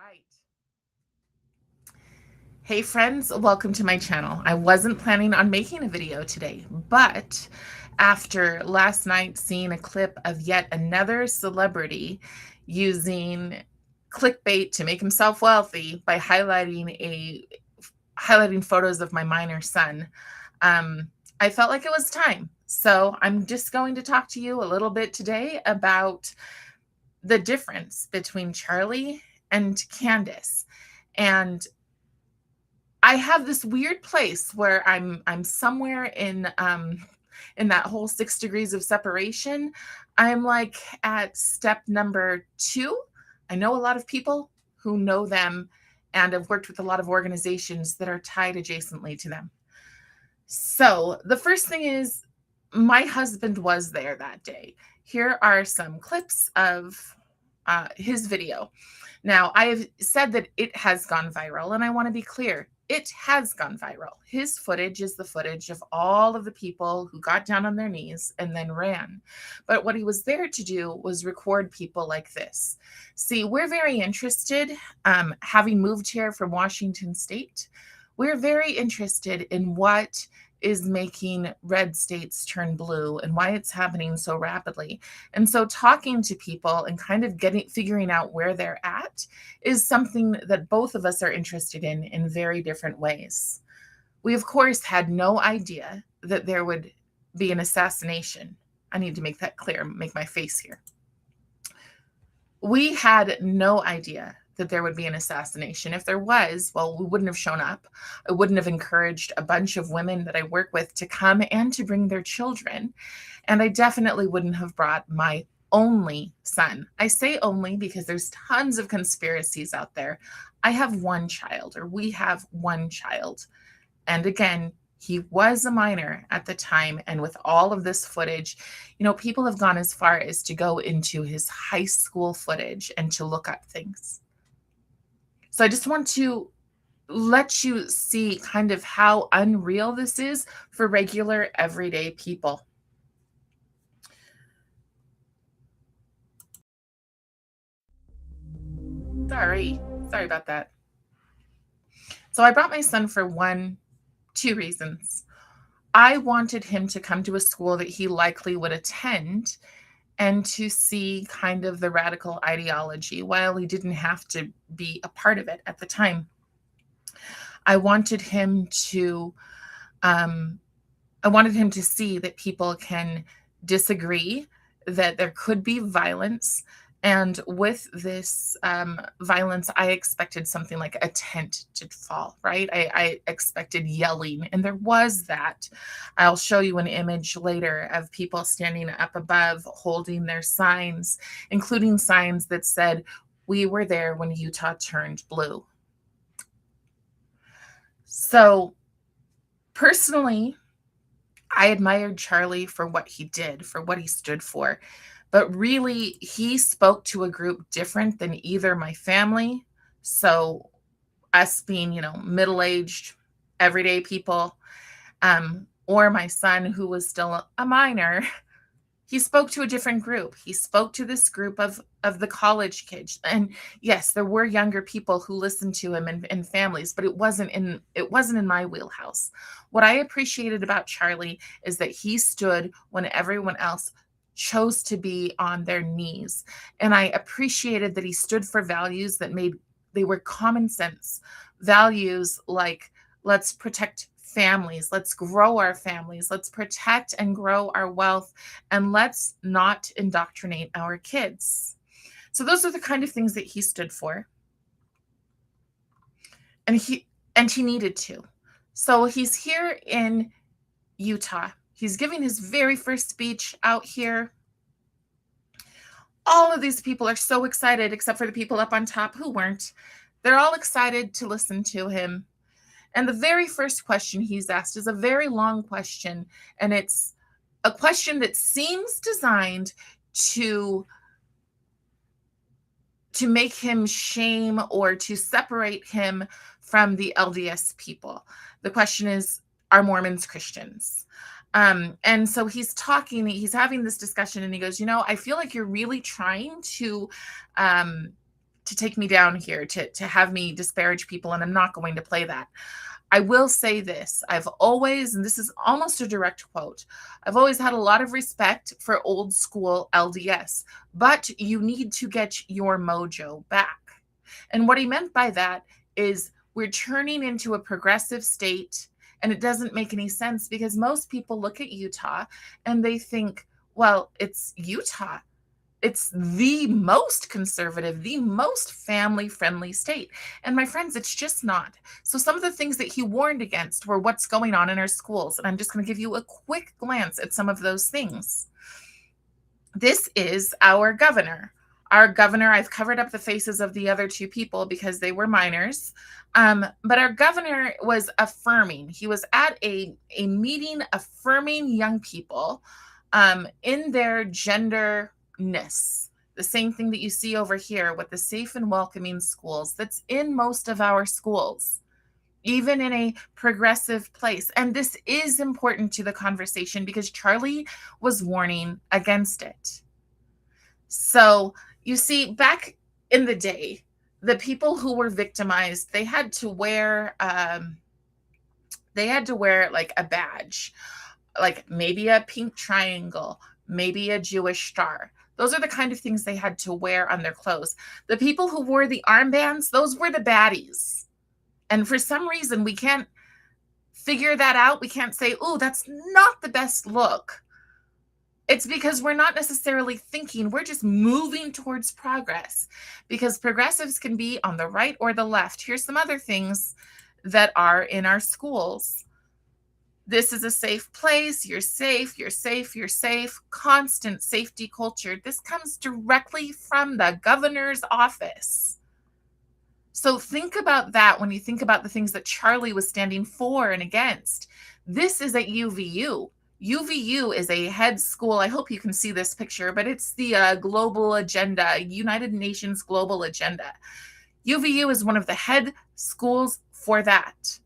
right. Hey friends, welcome to my channel. I wasn't planning on making a video today, but after last night seeing a clip of yet another celebrity using clickbait to make himself wealthy by highlighting photos of my minor son, I felt like it was time. So I'm just going to talk to you a little bit today about the difference between Charlie and Candace. And I have this weird place where I'm somewhere in that whole 6 degrees of separation. I'm like at step number 2. I know a lot of people who know them and have worked with a lot of organizations that are tied adjacently to them. So the first thing is my husband was there that day. Here are some clips of his video. Now, I have said that it has gone viral, and I want to be clear. It has gone viral. His footage is the footage of all of the people who got down on their knees and then ran. But what he was there to do was record people like this. See, we're very interested, having moved here from Washington State, we're very interested in what is making red states turn blue and why it's happening so rapidly. And so talking to people and kind of figuring out where they're at is something that both of us are interested in very different ways. We, of course, had no idea that there would be an assassination. I need to make that clear, make my face here. We had no idea that there would be an assassination. If there was, well, we wouldn't have shown up. I wouldn't have encouraged a bunch of women that I work with to come and to bring their children. And I definitely wouldn't have brought my only son. I say only because there's tons of conspiracies out there. I have one child, or we have one child. And again, he was a minor at the time. And with all of this footage, people have gone as far as to go into his high school footage and to look up things. So I just want to let you see kind of how unreal this is for regular, everyday people. Sorry about that. So I brought my son for two reasons. I wanted him to come to a school that he likely would attend and to see kind of the radical ideology while he didn't have to be a part of it at the time. I wanted him to see that people can disagree, that there could be violence. And with this violence, I expected something like a tent to fall, right? I expected yelling, and there was that. I'll show you an image later of people standing up above holding their signs, including signs that said, "We were there when Utah turned blue." So personally, I admired Charlie for what he did, for what he stood for. But really, he spoke to a group different than either my family, so us being, middle-aged, everyday people, or my son, who was still a minor. He spoke to a different group. He spoke to this group of the college kids. And yes, there were younger people who listened to him and families, but it wasn't in my wheelhouse. What I appreciated about Charlie is that he stood when everyone else chose to be on their knees. And I appreciated that he stood for values they were common sense. Values like, let's protect families, let's grow our families, let's protect and grow our wealth, and let's not indoctrinate our kids. So those are the kind of things that he stood for. And he needed to. So he's here in Utah. He's giving his very first speech out here. All of these people are so excited, except for the people up on top who weren't. They're all excited to listen to him. And the very first question he's asked is a very long question. And it's a question that seems designed to make him shame or to separate him from the LDS people. The question is, are Mormons Christians? And so he's having this discussion, and he goes, I feel like you're really trying to to take me down here, to have me disparage people, and I'm not going to play that. I will say this. I've always, and this is almost a direct quote, I've always had a lot of respect for old school LDS, but you need to get your mojo back. And what he meant by that is we're turning into a progressive state, and it doesn't make any sense because most people look at Utah and they think, well, it's Utah. It's the most conservative, the most family-friendly state. And my friends, it's just not. So some of the things that he warned against were what's going on in our schools. And I'm just going to give you a quick glance at some of those things. This is our governor. Our governor, I've covered up the faces of the other two people because they were minors. But our governor was affirming. He was at a meeting affirming young people in their gender the same thing that you see over here with the safe and welcoming schools that's in most of our schools, even in a progressive place. And this is important to the conversation because Charlie was warning against it. So you see, back in the day, the people who were victimized, they had to wear like a badge, like maybe a pink triangle, maybe a Jewish star. Those are the kind of things they had to wear on their clothes. The people who wore the armbands, those were the baddies. And for some reason, we can't figure that out. We can't say, oh, that's not the best look. It's because we're not necessarily thinking, we're just moving towards progress, because progressives can be on the right or the left. Here's some other things that are in our schools. This is a safe place. You're safe, you're safe, you're safe. Constant safety culture. This comes directly from the governor's office. So think about that when you think about the things that Charlie was standing for and against. This is at UVU. UVU is a head school. I hope you can see this picture, but it's the global agenda, United Nations global agenda. UVU is one of the head schools for that.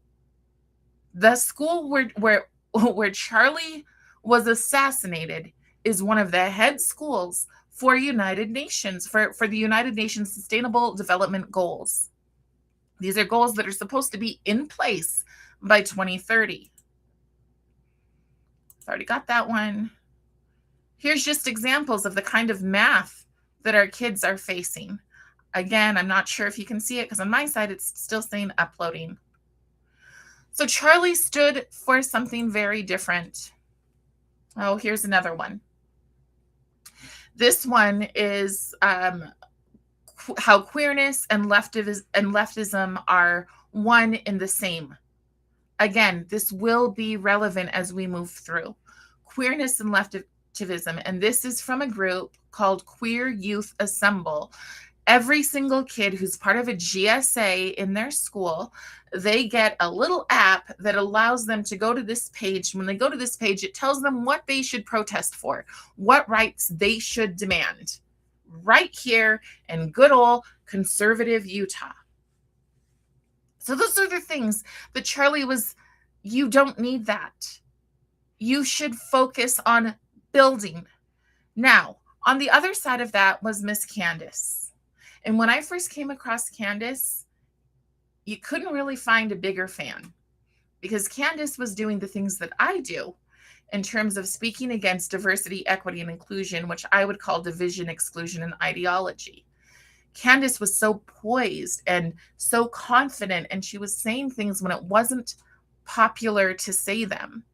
The school where Charlie was assassinated is one of the head schools for United Nations, for the United Nations Sustainable Development Goals. These are goals that are supposed to be in place by 2030. I've already got that one. Here's just examples of the kind of math that our kids are facing. Again, I'm not sure if you can see it because on my side, it's still saying uploading. So Charlie stood for something very different. Oh, here's another one. This one is how queerness and leftism are one and the same. Again, this will be relevant as we move through. Queerness and leftivism, and this is from a group called Queer Youth Assemble. Every single kid who's part of a GSA in their school, they get a little app that allows them to go to this page. When they go to this page, it tells them what they should protest for, what rights they should demand, right here in good old conservative Utah. So those are the things that Charlie was, you don't need that. You should focus on building. Now, on the other side of that was Miss Candace. And when I first came across Candace, you couldn't really find a bigger fan, because Candace was doing the things that I do in terms of speaking against diversity, equity, and inclusion, which I would call division, exclusion, and ideology. Candace was so poised and so confident, and she was saying things when it wasn't popular to say them.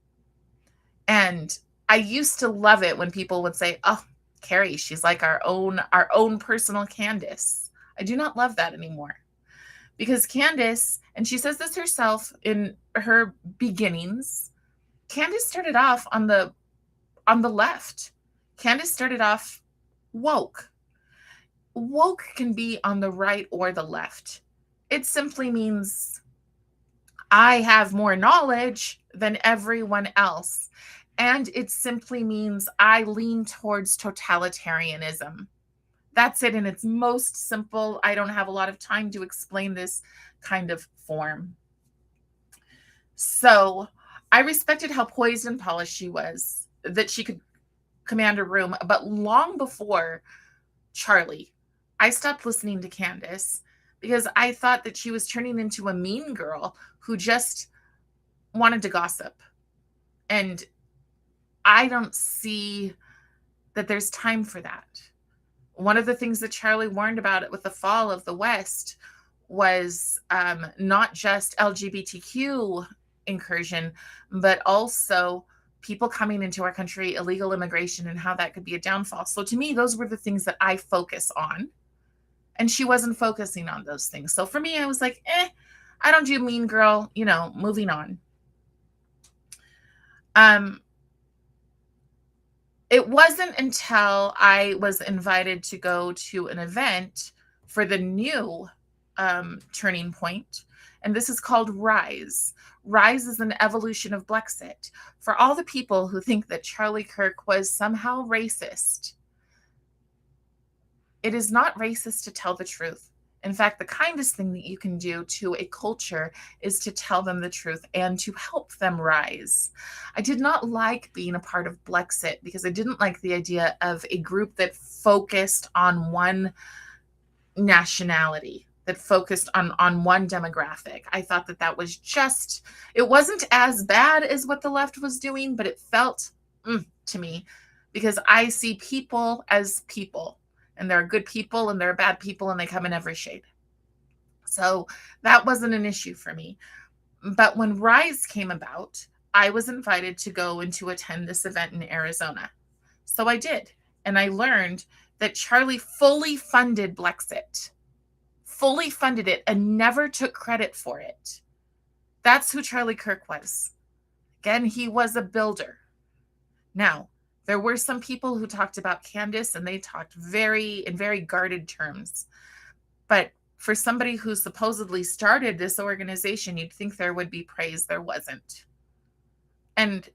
And I used to love it when people would say, oh, Carrie, she's like our own personal Candace. I do not love that anymore, because Candace, and she says this herself in her beginnings, Candace started off on the left. Candace started off woke. Woke can be on the right or the left. It simply means I have more knowledge than everyone else. And it simply means I lean towards totalitarianism. That's it in its most simple. I don't have a lot of time to explain this kind of form. So I respected how poised and polished she was, that she could command a room. But long before Charlie, I stopped listening to Candace because I thought that she was turning into a mean girl who just wanted to gossip. And I don't see that there's time for that. One of the things that Charlie warned about it with the fall of the West was not just LGBTQ incursion, but also people coming into our country, illegal immigration, and how that could be a downfall. So to me, those were the things that I focus on. And she wasn't focusing on those things. So for me, I was like, I don't do mean girl, moving on. It wasn't until I was invited to go to an event for the new turning point, and this is called Rise. Rise is an evolution of Blexit. For all the people who think that Charlie Kirk was somehow racist, it is not racist to tell the truth. In fact, the kindest thing that you can do to a culture is to tell them the truth and to help them rise. I did not like being a part of Blexit because I didn't like the idea of a group that focused on one nationality, that focused on one demographic. I thought that that was just, it wasn't as bad as what the left was doing, but it felt to me, because I see people as people, and there are good people and there are bad people, and they come in every shade. So that wasn't an issue for me. But when Rise came about, I was invited to go and to attend this event in Arizona. So I did. And I learned that Charlie fully funded Blexit, fully funded it, and never took credit for it. That's who Charlie Kirk was. Again, he was a builder. Now, there were some people who talked about Candace, and they talked in very guarded terms. But for somebody who supposedly started this organization, you'd think there would be praise. There wasn't. And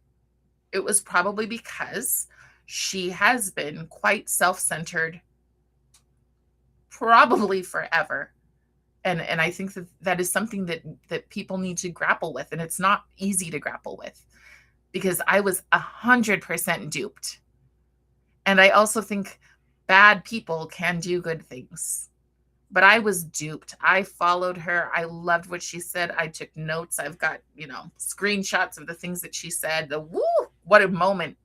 it was probably because she has been quite self-centered probably forever. And I think that is something that people need to grapple with. And it's not easy to grapple with, because I was 100% duped. And I also think bad people can do good things. But I was duped. I followed her. I loved what she said. I took notes. I've got, screenshots of the things that she said. What a moment.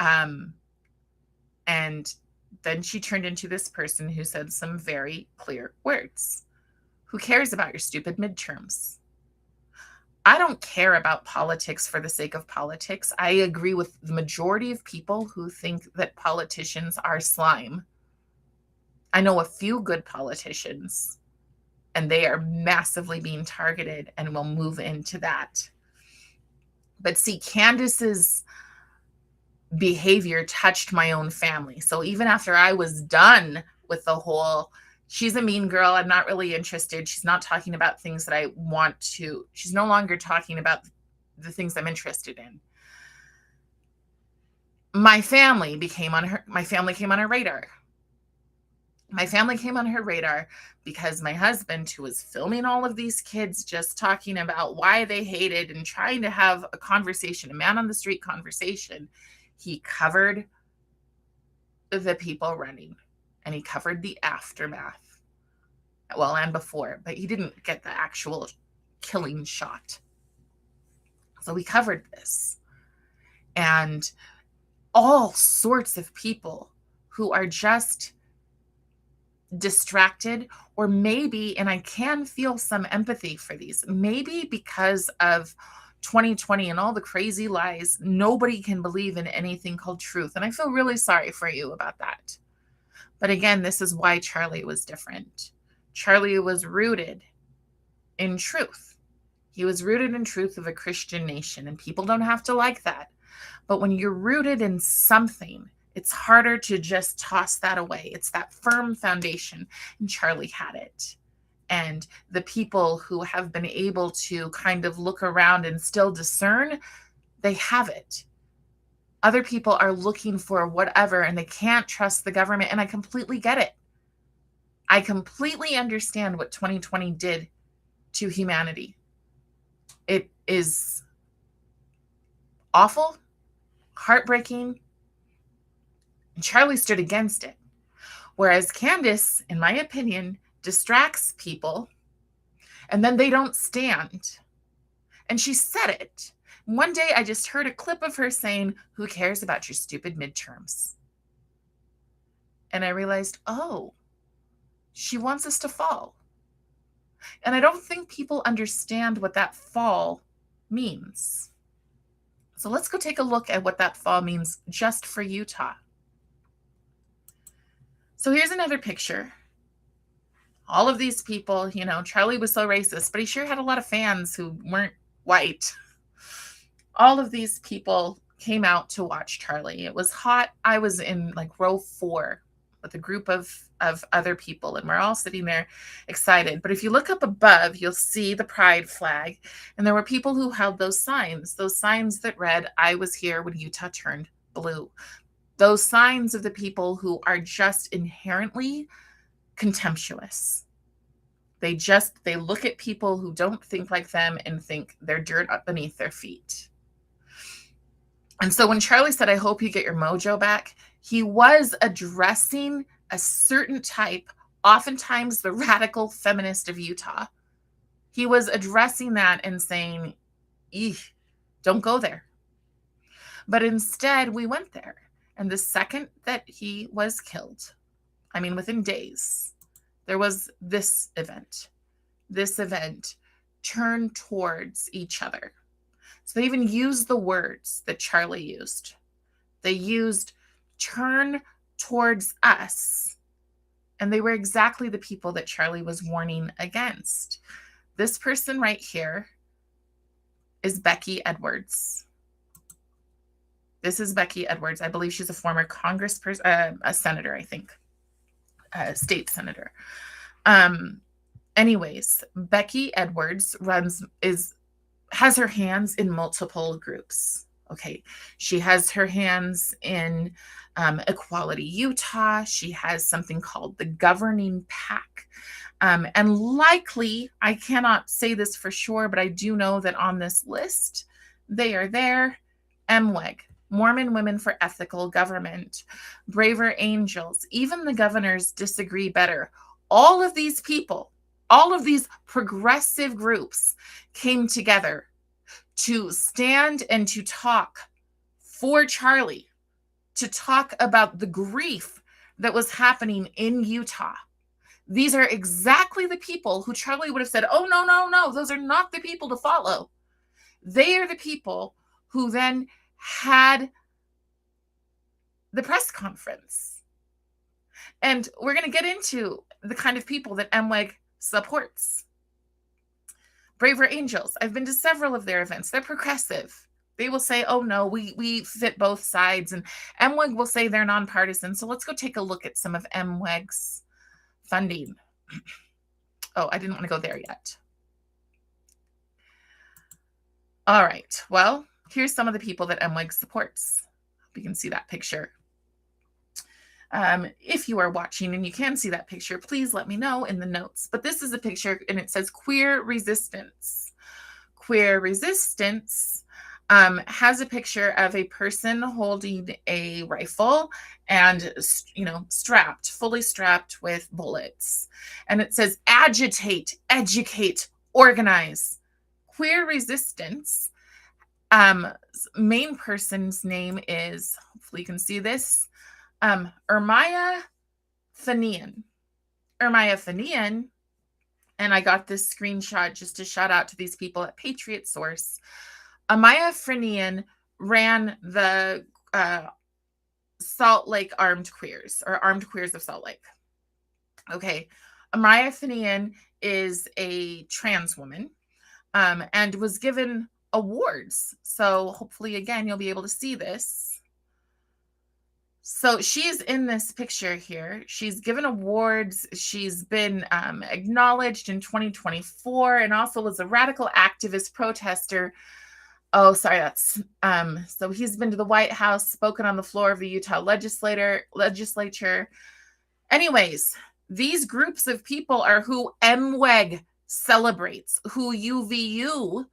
And then she turned into this person who said some very clear words. Who cares about your stupid midterms? I don't care about politics for the sake of politics. I agree with the majority of people who think that politicians are slime. I know a few good politicians, and they are massively being targeted, and we'll move into that. But see, Candace's behavior touched my own family. So even after I was done with the whole, she's a mean girl, I'm not really interested, she's not talking about things that I want to, she's no longer talking about the things I'm interested in. My family came on her radar. My family came on her radar because my husband, who was filming all of these kids just talking about why they hated and trying to have a conversation, a man on the street conversation, he covered the people running, and he covered the aftermath. Well, and before, but he didn't get the actual killing shot. So he covered this. And all sorts of people who are just distracted, or maybe, and I can feel some empathy for these, maybe because of 2020 and all the crazy lies, nobody can believe in anything called truth. And I feel really sorry for you about that. But again, this is why Charlie was different. Charlie was rooted in truth. He was rooted in truth of a Christian nation, and people don't have to like that. But when you're rooted in something, it's harder to just toss that away. It's that firm foundation, and Charlie had it. And the people who have been able to kind of look around and still discern, they have it. Other people are looking for whatever, and they can't trust the government, and I completely get it. I completely understand what 2020 did to humanity. It is awful, heartbreaking, and Charlie stood against it. Whereas Candace, in my opinion, distracts people and then they don't stand. And she said it. One day I just heard a clip of her saying, "Who cares about your stupid midterms?" And I realized, oh, she wants us to fall. And I don't think people understand what that fall means. So let's go take a look at what that fall means just for Utah. So here's another picture. All of these people, Charlie was so racist, but he sure had a lot of fans who weren't white. All of these people came out to watch Charlie. It was hot. I was in like row 4 with a group of other people, and we're all sitting there excited. But if you look up above, you'll see the pride flag. And there were people who held those signs that read, "I was here when Utah turned blue." Those signs of the people who are just inherently contemptuous. They look at people who don't think like them and think they're dirt up beneath their feet. And so when Charlie said, "I hope you get your mojo back," he was addressing a certain type, oftentimes the radical feminist of Utah. He was addressing that and saying, "Eeh, don't go there." But instead, we went there. And the second that he was killed, I mean, within days, there was this event. This event turned towards each other. So they even used the words that Charlie used. They used "turn towards us." And they were exactly the people that Charlie was warning against. This person right here is Becky Edwards. This is Becky Edwards. I believe she's a former congressperson, a senator, I think, a state senator. Anyways, Becky Edwards has her hands in multiple groups. Okay. She has her hands in Equality Utah. She has something called the Governing PAC. And likely, I cannot say this for sure, but I do know that on this list, they are there. MWEG, Mormon Women for Ethical Government, Braver Angels, even the governors disagree better. All of these people, all of these progressive groups came together to stand and to talk for Charlie, to talk about the grief that was happening in Utah. These are exactly the people who Charlie would have said, "Oh, no, no, no, those are not the people to follow." They are the people who then had the press conference. And we're going to get into the kind of people that MWEG supports. Braver Angels. I've been to several of their events. They're progressive. They will say, "Oh no, we fit both sides." And MWEG will say they're nonpartisan. So let's go take a look at some of MWEG's funding. Oh, I didn't want to go there yet. All right. Well, here's some of the people that MWEG supports. Hope you can see that picture. If you are watching and you can see that picture, please let me know in the notes. But this is a picture and it says "Queer Resistance." Queer Resistance has a picture of a person holding a rifle and, fully strapped with bullets. And it says "Agitate, educate, organize." Queer Resistance, main person's name is, hopefully you can see this, Ermiah Fanian. Ermiah Fanian, and I got this screenshot just to shout out to these people at Patriot Source. Ermiah Fanian ran the Salt Lake Armed Queers, or Armed Queers of Salt Lake. Okay. Ermiah Fanian is a trans woman and was given awards. So hopefully, again, you'll be able to see this. So she's in this picture here. She's given awards. She's been acknowledged in 2024 and also was a radical activist protester. Oh, sorry, that's so he's been to the White House, spoken on the floor of the Utah legislature. Anyways, these groups of people are who MWEG celebrates, who UVU,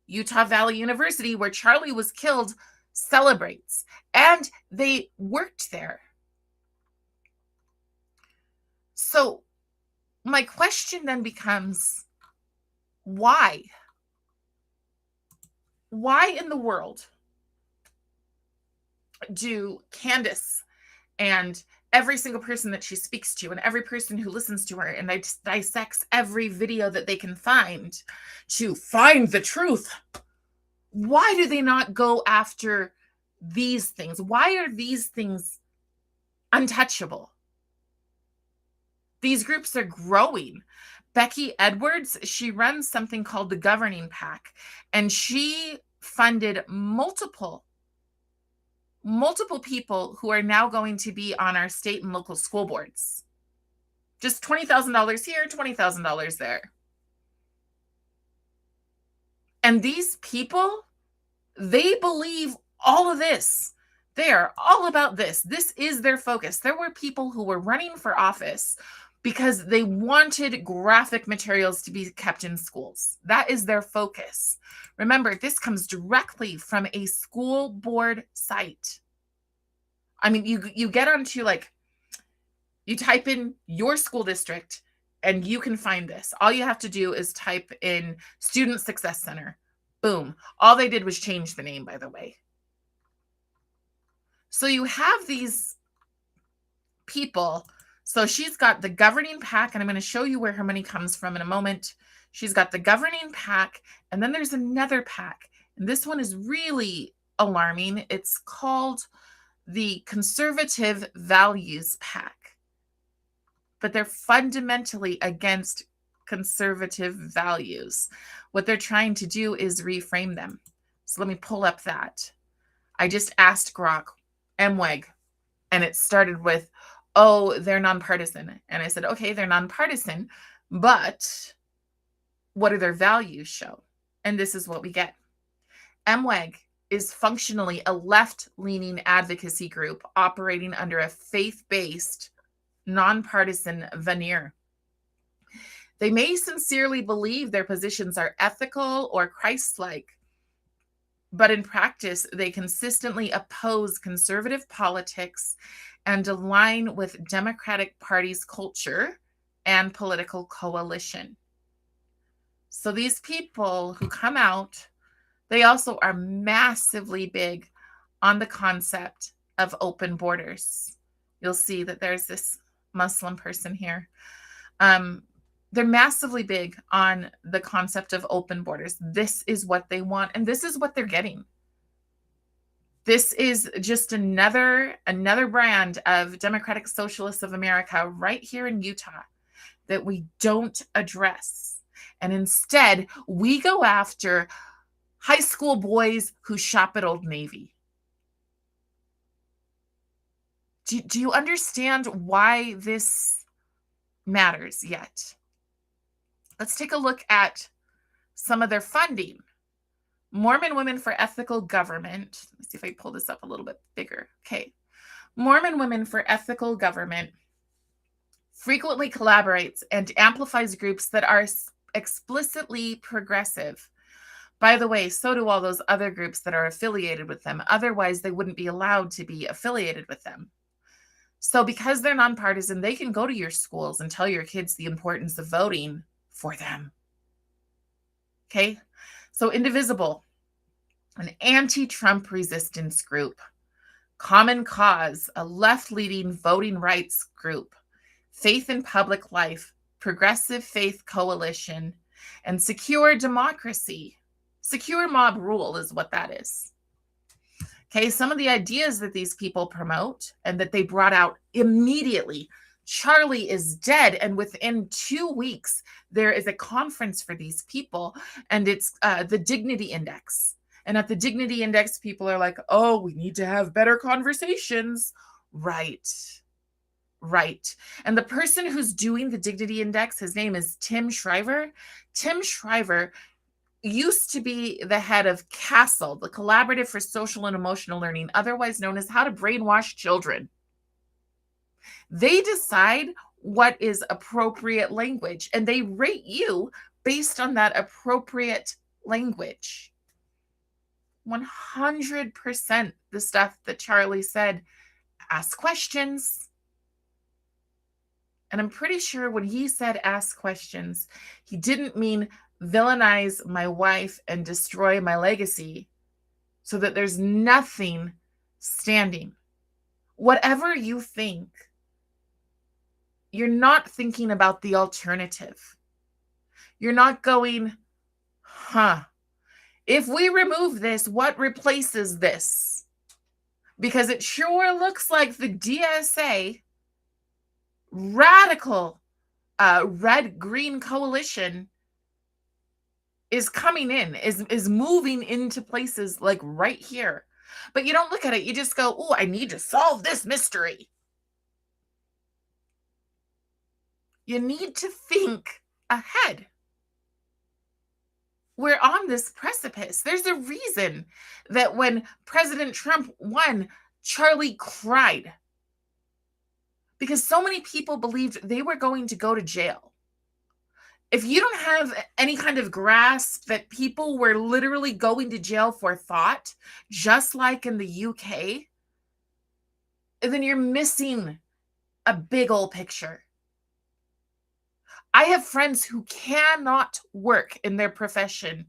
Utah Valley University, where Charlie was killed, celebrates. And they worked there. So my question then becomes, why? Why in the world do Candace and every single person that she speaks to and every person who listens to her and dissects every video that they can find to find the truth, why do they not go after these things? Why are these things untouchable? These groups are growing. Becky Edwards, she runs something called the Governing Pack, and she funded multiple people who are now going to be on our state and local school boards. Just $20,000 here, $20,000 there. And these people, they believe all of this. They are all about this. This is their focus. There were people who were running for office because they wanted graphic materials to be kept in schools. That is their focus. Remember, this comes directly from a school board site. I mean, you get onto, like, you type in your school district and you can find this. All you have to do is type in Student Success Center. Boom. All they did was change the name, by the way. So you have these people. So she's got the Governing Pack, and I'm going to show you where her money comes from in a moment. She's got the Governing Pack, and then there's another pack. And this one is really alarming. It's called the Conservative Values Pack. But they're fundamentally against conservative values. What they're trying to do is reframe them. So let me pull up that. I just asked Grok, MWEG, and it started with, oh, they're nonpartisan. And I said, okay, they're nonpartisan, but what do their values show? And this is what we get. MWEG is functionally a left-leaning advocacy group operating under a faith-based, nonpartisan veneer. They may sincerely believe their positions are ethical or Christ-like, but in practice, they consistently oppose conservative politics and align with Democratic Party's culture and political coalition. So these people who come out, they also are massively big on the concept of open borders. You'll see that there's this Muslim person here. They're massively big on the concept of open borders. This is what they want, and this is what they're getting. This is just another brand of Democratic Socialists of America right here in Utah that we don't address. And instead, we go after high school boys who shop at Old Navy. Do you understand why this matters yet? Let's take a look at some of their funding. Mormon Women for Ethical Government. Let me see if I pull this up a little bit bigger. Okay. Mormon Women for Ethical Government frequently collaborates and amplifies groups that are explicitly progressive. By the way, so do all those other groups that are affiliated with them. Otherwise, they wouldn't be allowed to be affiliated with them. So because they're nonpartisan, they can go to your schools and tell your kids the importance of voting for them. Okay? So Indivisible, an anti-Trump resistance group. Common Cause, a left-leaning voting rights group. Faith in Public Life, Progressive Faith Coalition, and Secure Democracy. Secure mob rule is what that is. Okay, some of the ideas that these people promote and that they brought out immediately. Charlie is dead, and within 2 weeks, there is a conference for these people, and it's the Dignity Index. And at the Dignity Index, people are like, oh, we need to have better conversations. Right. And the person who's doing the Dignity Index, his name is Tim Shriver. Tim Shriver used to be the head of CASEL, the Collaborative for Social and Emotional Learning, otherwise known as How to Brainwash Children. They decide what is appropriate language, and they rate you based on that appropriate language. 100% the stuff that Charlie said. Ask questions. And I'm pretty sure when he said ask questions, he didn't mean villainize my wife and destroy my legacy so that there's nothing standing. Whatever you think, you're not thinking about the alternative. You're not going, if we remove this, what replaces this? Because it sure looks like the DSA, radical red-green coalition, is coming in, is moving into places like right here. But you don't look at it. You just go, oh, I need to solve this mystery. You need to think ahead. We're on this precipice. There's a reason that when President Trump won, Charlie cried. Because so many people believed they were going to go to jail. If you don't have any kind of grasp that people were literally going to jail for thought, just like in the UK, then you're missing a big old picture. I have friends who cannot work in their profession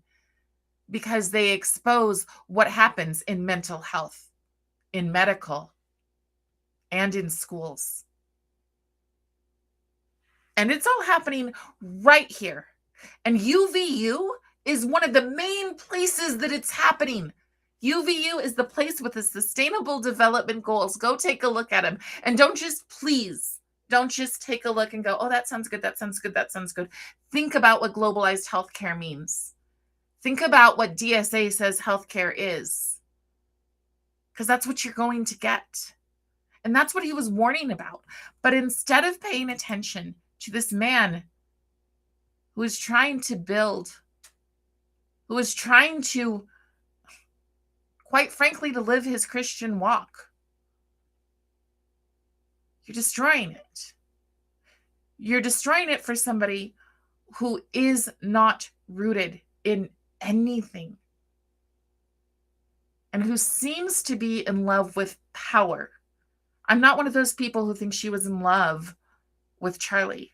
because they expose what happens in mental health, in medical, and in schools. And it's all happening right here. And UVU is one of the main places that it's happening. UVU is the place with the Sustainable Development Goals. Go take a look at them. And don't just take a look and go, oh, that sounds good, that sounds good, that sounds good. Think about what globalized healthcare means. Think about what DSA says healthcare is. Because that's what you're going to get. And that's what he was warning about. But instead of paying attention to this man who is trying to build, who is trying to, quite frankly, to live his Christian walk, you're destroying it. You're destroying it for somebody who is not rooted in anything and who seems to be in love with power. I'm not one of those people who think she was in love with Charlie.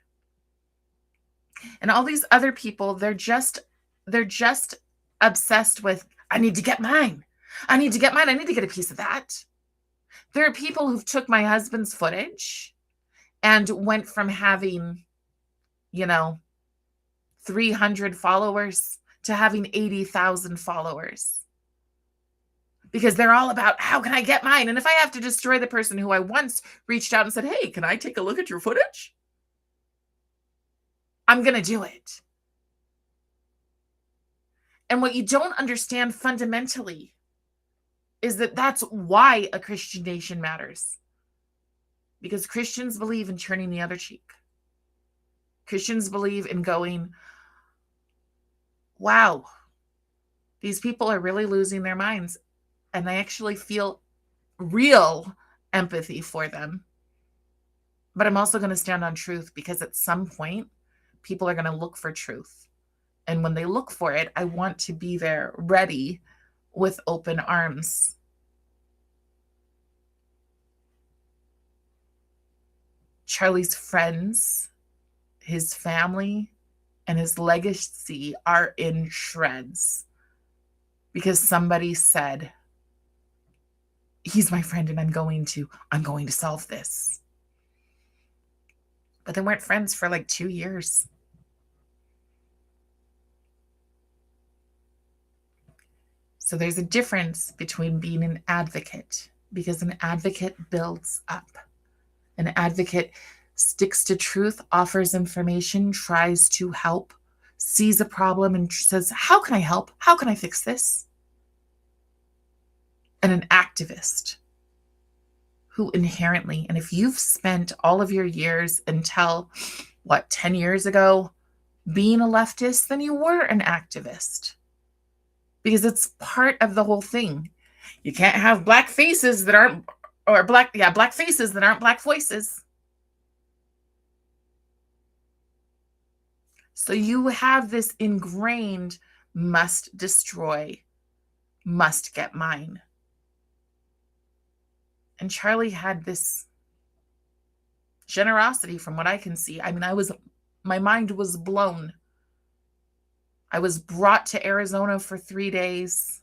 And all these other people, they're just obsessed with, I need to get mine. I need to get mine. I need to get a piece of that. There are people who took my husband's footage and went from having, 300 followers to having 80,000 followers. Because they're all about, how can I get mine? And if I have to destroy the person who I once reached out and said, hey, can I take a look at your footage? I'm going to do it. And what you don't understand fundamentally is that that's why a Christian nation matters. Because Christians believe in turning the other cheek. Christians believe in going, wow, these people are really losing their minds. And I actually feel real empathy for them. But I'm also going to stand on truth, because at some point, people are going to look for truth. And when they look for it, I want to be there ready with open arms. Charlie's friends, his family, and his legacy are in shreds because somebody said, he's my friend and I'm going to solve this. But they weren't friends for like 2 years. So there's a difference between being an advocate, because an advocate builds up. An advocate sticks to truth, offers information, tries to help, sees a problem and says, how can I help? How can I fix this? And an activist who inherently, and if you've spent all of your years until, 10 years ago, being a leftist, then you were an activist. Because it's part of the whole thing. You can't have black faces that aren't, black faces that aren't black voices. So you have this ingrained must destroy, must get mine. And Charlie had this generosity from what I can see. I mean, my mind was blown. I was brought to Arizona for 3 days.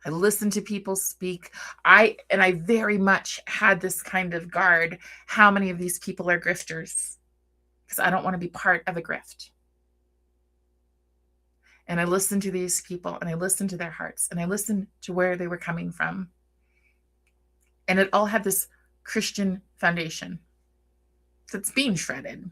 I listened to people speak. I very much had this kind of guard. How many of these people are grifters? Because I don't want to be part of a grift. And I listened to these people, and I listened to their hearts, and I listened to where they were coming from. And it all had this Christian foundation that's being shredded.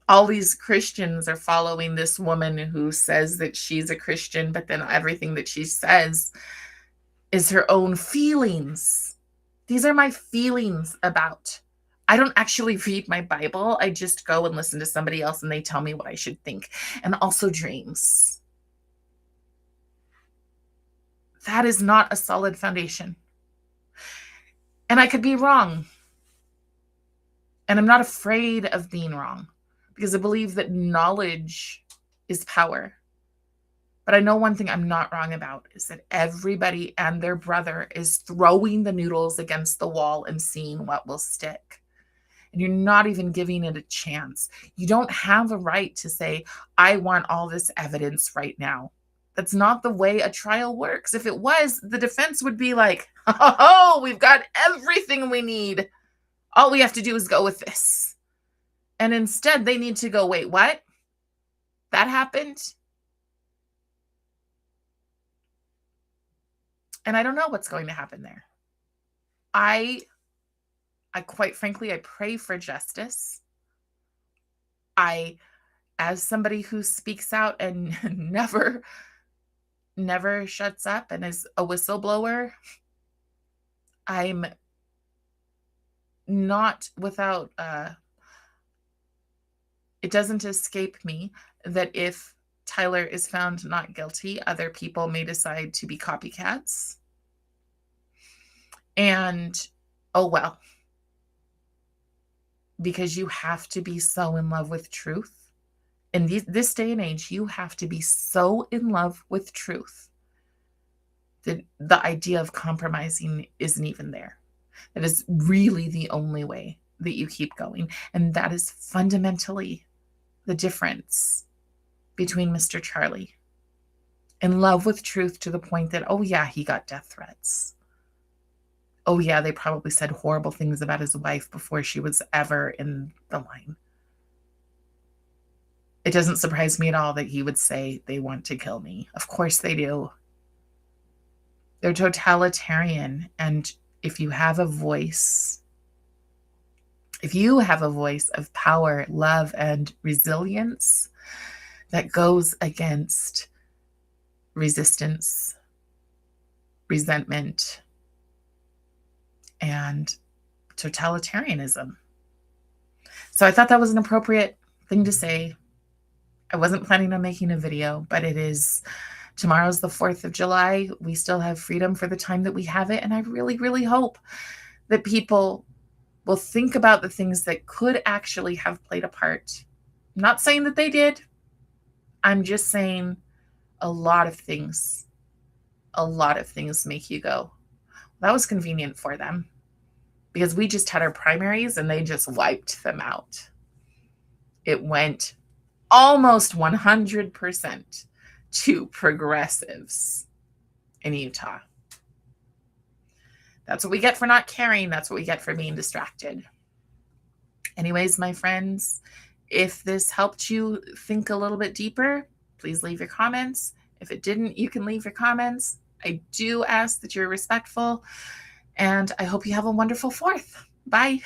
All these Christians are following this woman who says that she's a Christian, but then everything that she says is her own feelings. These are my feelings about. I don't actually read my Bible. I just go and listen to somebody else and they tell me what I should think. And also dreams. That is not a solid foundation. And I could be wrong. And I'm not afraid of being wrong because I believe that knowledge is power. But I know one thing I'm not wrong about is that everybody and their brother is throwing the noodles against the wall and seeing what will stick. And you're not even giving it a chance. You don't have a right to say, I want all this evidence right now. That's not the way a trial works. If it was, the defense would be like, oh, we've got everything we need. All we have to do is go with this. And instead, they need to go, wait, what? That happened? And I don't know what's going to happen there. I quite frankly, I pray for justice. As somebody who speaks out and never shuts up and is a whistleblower, I'm not without, it doesn't escape me that if Tyler is found not guilty, other people may decide to be copycats. And, oh well. Because you have to be so in love with truth. In this day and age, you have to be so in love with truth that the idea of compromising isn't even there. That is really the only way that you keep going. And that is fundamentally the difference between Mr. Charlie. In love with truth to the point that, oh yeah, he got death threats. Oh yeah, they probably said horrible things about his wife before she was ever in the line. It doesn't surprise me at all that he would say they want to kill me. Of course they do. They're totalitarian. And if you have a voice of power, love, and resilience that goes against resistance, resentment, and totalitarianism. So I thought that was an appropriate thing to say. I wasn't planning on making a video, but tomorrow's the 4th of July. We still have freedom for the time that we have it. And I really, really hope that people will think about the things that could actually have played a part. I'm not saying that they did. I'm just saying a lot of things make you go, that was convenient for them, because we just had our primaries and they just wiped them out. It went almost 100% to progressives in Utah. That's what we get for not caring. That's what we get for being distracted. Anyways, my friends, if this helped you think a little bit deeper, please leave your comments. If it didn't, you can leave your comments. I do ask that you're respectful, and I hope you have a wonderful 4th. Bye.